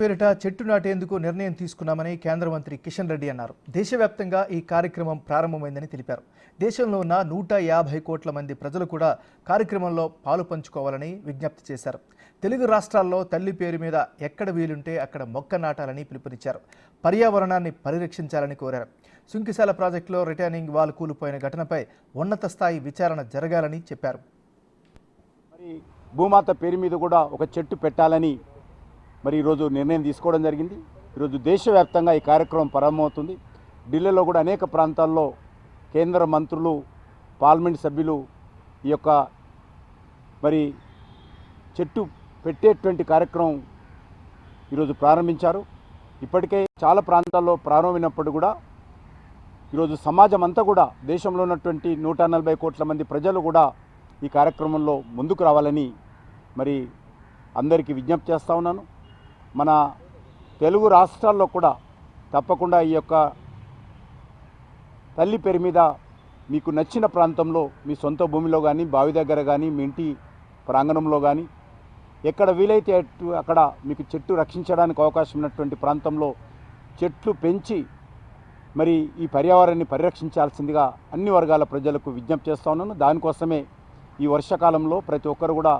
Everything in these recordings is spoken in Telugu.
పేరిట చెట్టు నాటేందుకు నిర్ణయం తీసుకున్నామని కేంద్ర మంత్రి కిషన్ రెడ్డి అన్నారు. దేశవ్యాప్తంగా ఈ కార్యక్రమం ప్రారంభమైందని తెలిపారు. దేశంలో ఉన్న 150 కోట్ల మంది ప్రజలు కూడా కార్యక్రమంలో పాలు పంచుకోవాలని విజ్ఞప్తి చేశారు. తెలుగు రాష్ట్రాల్లో తల్లి పేరు మీద ఎక్కడ వీలుంటే అక్కడ మొక్క నాటాలని పిలుపునిచ్చారు. పర్యావరణాన్ని పరిరక్షించాలని కోరారు. సుంకిశాల ప్రాజెక్టులో రిటర్నింగ్ వాల్ కూలిపోయిన ఘటనపై ఉన్నత స్థాయి విచారణ జరగాలని చెప్పారు. మరి భూమాత పేరు మీద కూడా ఒక చెట్టు పెట్టాలని మరి ఈరోజు నిర్ణయం తీసుకోవడం జరిగింది. ఈరోజు దేశవ్యాప్తంగా ఈ కార్యక్రమం ప్రారంభమవుతుంది. ఢిల్లీలో కూడా అనేక ప్రాంతాల్లో కేంద్ర మంత్రులు, పార్లమెంట్ సభ్యులు ఈ యొక్క మరి చెట్టు పెట్టేటువంటి కార్యక్రమం ఈరోజు ప్రారంభించారు. ఇప్పటికే చాలా ప్రాంతాల్లో ప్రారంభమైనప్పుడు కూడా ఈరోజు సమాజం అంతా కూడా దేశంలో ఉన్నటువంటి 140 కోట్ల మంది ప్రజలు కూడా ఈ కార్యక్రమంలో ముందుకు రావాలని మరి అందరికీ విజ్ఞప్తి చేస్తూ ఉన్నాను. మన తెలుగు రాష్ట్రాల్లో కూడా తప్పకుండా ఈ యొక్క తల్లి పేరు మీద మీకు నచ్చిన ప్రాంతంలో మీ సొంత భూమిలో కానీ, బావి దగ్గర కానీ, మీ ఇంటి ప్రాంగణంలో కానీ ఎక్కడ వీలైతే అక్కడ మీకు చెట్టు రక్షించడానికి అవకాశం ఉన్నటువంటి ప్రాంతంలో చెట్లు పెంచి మరి ఈ పర్యావరణాన్ని పరిరక్షించాల్సిందిగా అన్ని వర్గాల ప్రజలకు విజ్ఞప్తి చేస్తూ ఉన్నాను. దానికోసమే ఈ వర్షాకాలంలో ప్రతి ఒక్కరు కూడా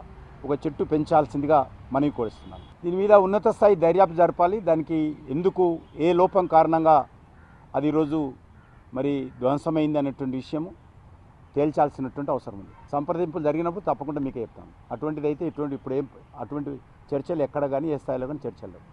ఒక చెట్టు పెంచాల్సిందిగా మనవి కోరుస్తున్నాను. దీని మీద ఉన్నత స్థాయి దర్యాప్తు జరపాలి. దానికి ఎందుకు ఏ లోపం కారణంగా అది ఈరోజు మరి ధ్వంసమైంది అనేటువంటి విషయము తేల్చాల్సినటువంటి అవసరం ఉంది. సంప్రదింపులు జరిగినప్పుడు తప్పకుండా మీకే చెప్తాను. అటువంటిది అయితే అటువంటి చర్చలు ఎక్కడ కానీ ఏ స్థాయిలో కానీ చర్చలు లేవు.